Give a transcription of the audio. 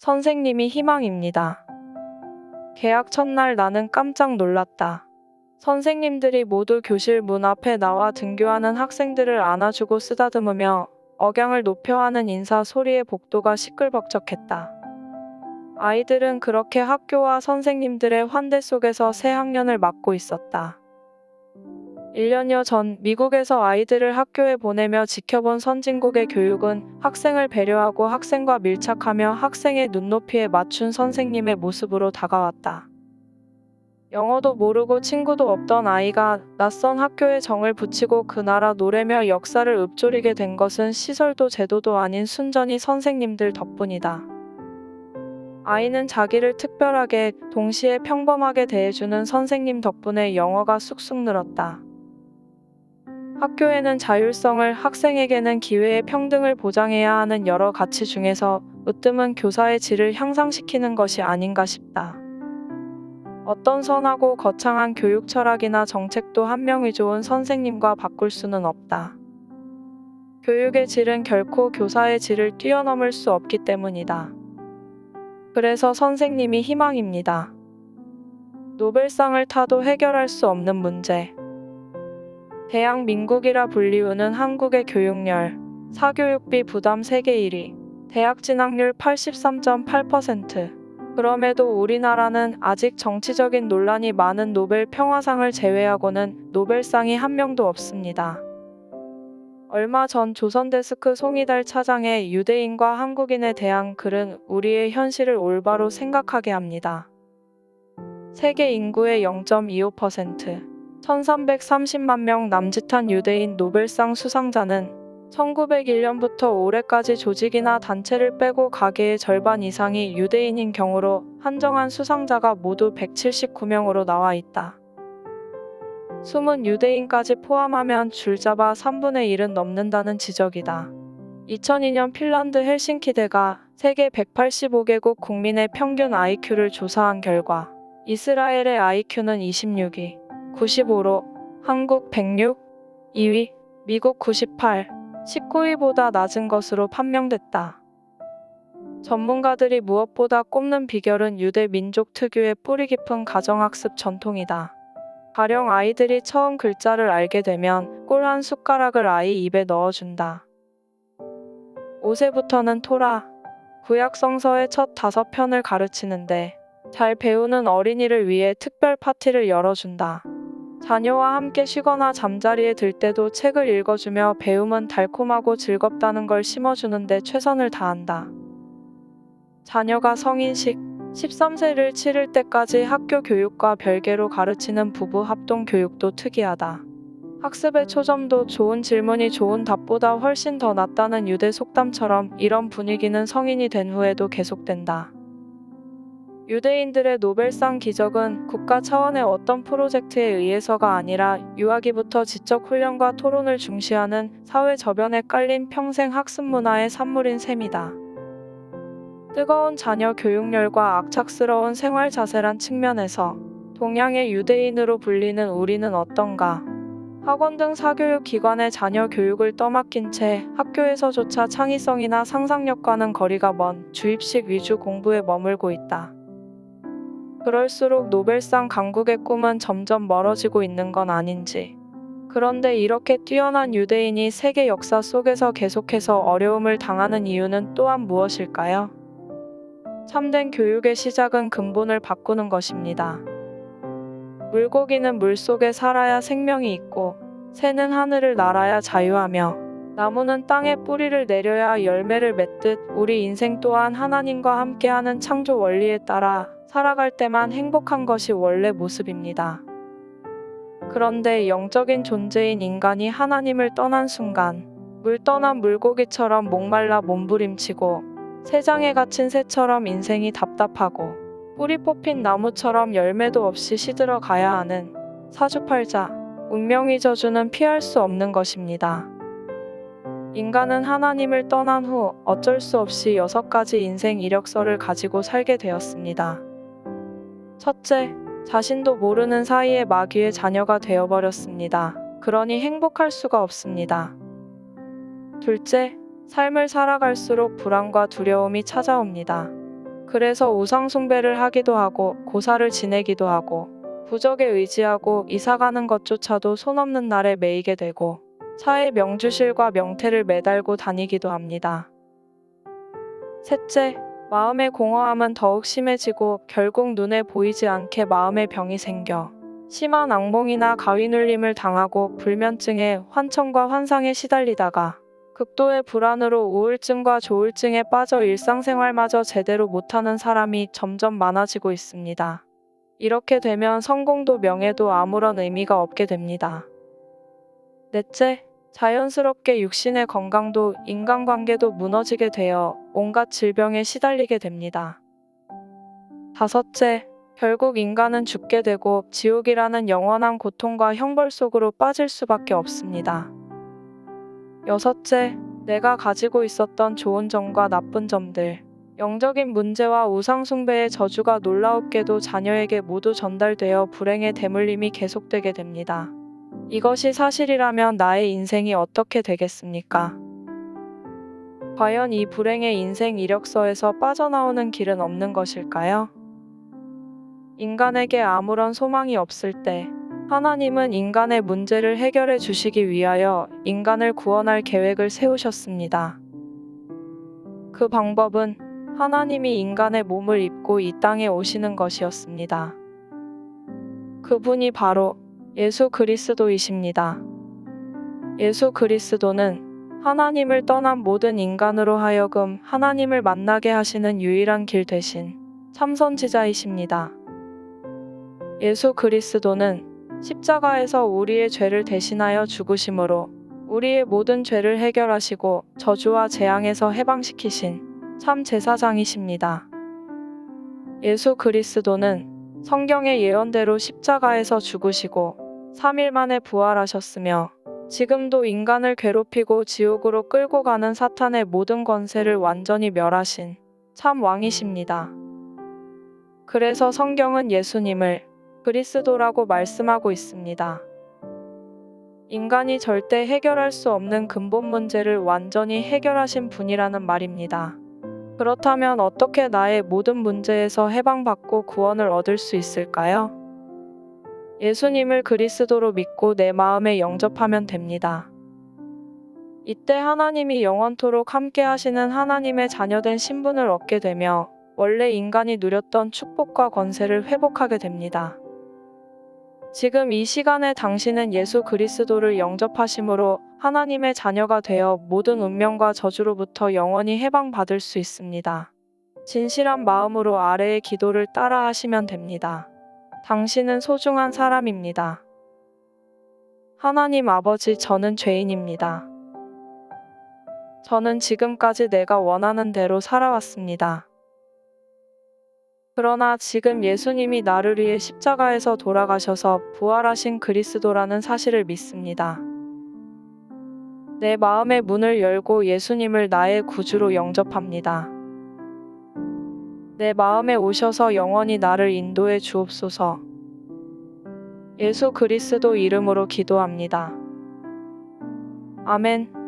선생님이 희망입니다. 개학 첫날 나는 깜짝 놀랐다. 선생님들이 모두 교실 문 앞에 나와 등교하는 학생들을 안아주고 쓰다듬으며 억양을 높여 하는 인사 소리에 복도가 시끌벅적했다. 아이들은 그렇게 학교와 선생님들의 환대 속에서 새 학년을 맞고 있었다. 1년여 전 미국에서 아이들을 학교에 보내며 지켜본 선진국의 교육은 학생을 배려하고 학생과 밀착하며 학생의 눈높이에 맞춘 선생님의 모습으로 다가왔다. 영어도 모르고 친구도 없던 아이가 낯선 학교에 정을 붙이고 그 나라 노래며 역사를 읊조리게 된 것은 시설도 제도도 아닌 순전히 선생님들 덕분이다. 아이는 자기를 특별하게, 동시에 평범하게 대해주는 선생님 덕분에 영어가 쑥쑥 늘었다. 학교에는 자율성을, 학생에게는 기회의 평등을 보장해야 하는 여러 가치 중에서 으뜸은 교사의 질을 향상시키는 것이 아닌가 싶다. 어떤 선하고 거창한 교육 철학이나 정책도 한 명이 좋은 선생님과 바꿀 수는 없다. 교육의 질은 결코 교사의 질을 뛰어넘을 수 없기 때문이다. 그래서 선생님이 희망입니다. 노벨상을 타도 해결할 수 없는 문제. 대한민국이라 불리우는 한국의 교육열, 사교육비 부담 세계 1위, 대학 진학률 83.8%. 그럼에도 우리나라는 아직 정치적인 논란이 많은 노벨 평화상을 제외하고는 노벨상이 한 명도 없습니다. 얼마 전 조선데스크 송이달 차장의 유대인과 한국인에 대한 글은 우리의 현실을 올바로 생각하게 합니다. 세계 인구의 0.25%, 1330만 명 남짓한 유대인 노벨상 수상자는 1901년부터 올해까지 조직이나 단체를 빼고 가계의 절반 이상이 유대인인 경우로 한정한 수상자가 모두 179명으로 나와 있다. 숨은 유대인까지 포함하면 줄잡아 3분의 1은 넘는다는 지적이다. 2002년 핀란드 헬싱키대가 세계 185개국 국민의 평균 IQ를 조사한 결과 이스라엘의 IQ는 26위, 95로 한국 106, 2위, 미국 98, 19위보다 낮은 것으로 판명됐다. 전문가들이 무엇보다 꼽는 비결은 유대 민족 특유의 뿌리 깊은 가정학습 전통이다. 가령 아이들이 처음 글자를 알게 되면 꿀 한 숟가락을 아이 입에 넣어준다. 5세부터는 토라, 구약 성서의 첫 5편을 가르치는데 잘 배우는 어린이를 위해 특별 파티를 열어준다. 자녀와 함께 쉬거나 잠자리에 들 때도 책을 읽어주며 배움은 달콤하고 즐겁다는 걸 심어주는데 최선을 다한다. 자녀가 성인식 13세를 치를 때까지 학교 교육과 별개로 가르치는 부부 합동 교육도 특이하다. 학습의 초점도 좋은 질문이 좋은 답보다 훨씬 더 낫다는 유대 속담처럼 이런 분위기는 성인이 된 후에도 계속된다. 유대인들의 노벨상 기적은 국가 차원의 어떤 프로젝트에 의해서가 아니라 유아기부터 지적 훈련과 토론을 중시하는 사회 저변에 깔린 평생 학습 문화의 산물인 셈이다. 뜨거운 자녀 교육열과 악착스러운 생활 자세란 측면에서 동양의 유대인으로 불리는 우리는 어떤가? 학원 등 사교육 기관의 자녀 교육을 떠맡긴 채 학교에서조차 창의성이나 상상력과는 거리가 먼 주입식 위주 공부에 머물고 있다. 그럴수록 노벨상 강국의 꿈은 점점 멀어지고 있는 건 아닌지. 그런데 이렇게 뛰어난 유대인이 세계 역사 속에서 계속해서 어려움을 당하는 이유는 또한 무엇일까요? 참된 교육의 시작은 근본을 바꾸는 것입니다. 물고기는 물속에 살아야 생명이 있고, 새는 하늘을 날아야 자유하며, 나무는 땅에 뿌리를 내려야 열매를 맺듯 우리 인생 또한 하나님과 함께하는 창조 원리에 따라 살아갈 때만 행복한 것이 원래 모습입니다. 그런데 영적인 존재인 인간이 하나님을 떠난 순간 물 떠난 물고기처럼 목말라 몸부림치고 새장에 갇힌 새처럼 인생이 답답하고 뿌리 뽑힌 나무처럼 열매도 없이 시들어 가야 하는 사주팔자, 운명의 저주는 피할 수 없는 것입니다. 인간은 하나님을 떠난 후 어쩔 수 없이 6가지 인생 이력서를 가지고 살게 되었습니다. 첫째, 자신도 모르는 사이에 마귀의 자녀가 되어버렸습니다. 그러니 행복할 수가 없습니다. 둘째, 삶을 살아갈수록 불안과 두려움이 찾아옵니다. 그래서 우상숭배를 하기도 하고 고사를 지내기도 하고 부적에 의지하고 이사가는 것조차도 손 없는 날에 매이게 되고 차에 명주실과 명태를 매달고 다니기도 합니다. 셋째, 마음의 공허함은 더욱 심해지고 결국 눈에 보이지 않게 마음의 병이 생겨 심한 악몽이나 가위눌림을 당하고 불면증에 환청과 환상에 시달리다가 극도의 불안으로 우울증과 조울증에 빠져 일상생활마저 제대로 못하는 사람이 점점 많아지고 있습니다. 이렇게 되면 성공도 명예도 아무런 의미가 없게 됩니다. 넷째, 자연스럽게 육신의 건강도 인간관계도 무너지게 되어 온갖 질병에 시달리게 됩니다. 다섯째, 결국 인간은 죽게 되고 지옥이라는 영원한 고통과 형벌 속으로 빠질 수밖에 없습니다. 여섯째, 내가 가지고 있었던 좋은 점과 나쁜 점들, 영적인 문제와 우상숭배의 저주가 놀라웁게도 자녀에게 모두 전달되어 불행의 대물림이 계속되게 됩니다. 이것이 사실이라면 나의 인생이 어떻게 되겠습니까? 과연 이 불행의 인생 이력서에서 빠져나오는 길은 없는 것일까요? 인간에게 아무런 소망이 없을 때 하나님은 인간의 문제를 해결해 주시기 위하여 인간을 구원할 계획을 세우셨습니다. 그 방법은 하나님이 인간의 몸을 입고 이 땅에 오시는 것이었습니다. 그분이 바로 예수 그리스도이십니다. 예수 그리스도는 하나님을 떠난 모든 인간으로 하여금 하나님을 만나게 하시는 유일한 길 되신 참선지자이십니다. 예수 그리스도는 십자가에서 우리의 죄를 대신하여 죽으심으로 우리의 모든 죄를 해결하시고 저주와 재앙에서 해방시키신 참 제사장이십니다. 예수 그리스도는 성경의 예언대로 십자가에서 죽으시고 3일 만에 부활하셨으며 지금도 인간을 괴롭히고 지옥으로 끌고 가는 사탄의 모든 권세를 완전히 멸하신 참 왕이십니다. 그래서 성경은 예수님을 그리스도라고 말씀하고 있습니다. 인간이 절대 해결할 수 없는 근본 문제를 완전히 해결하신 분이라는 말입니다. 그렇다면 어떻게 나의 모든 문제에서 해방받고 구원을 얻을 수 있을까요? 예수님을 그리스도로 믿고 내 마음에 영접하면 됩니다. 이때 하나님이 영원토록 함께 하시는 하나님의 자녀된 신분을 얻게 되며 원래 인간이 누렸던 축복과 권세를 회복하게 됩니다. 지금 이 시간에 당신은 예수 그리스도를 영접하심으로 하나님의 자녀가 되어 모든 운명과 저주로부터 영원히 해방받을 수 있습니다. 진실한 마음으로 아래의 기도를 따라 하시면 됩니다. 당신은 소중한 사람입니다. 하나님 아버지, 저는 죄인입니다. 저는 지금까지 내가 원하는 대로 살아왔습니다. 그러나 지금 예수님이 나를 위해 십자가에서 돌아가셔서 부활하신 그리스도라는 사실을 믿습니다. 내 마음의 문을 열고 예수님을 나의 구주로 영접합니다. 내 마음에 오셔서 영원히 나를 인도해 주옵소서. 예수 그리스도 이름으로 기도합니다. 아멘.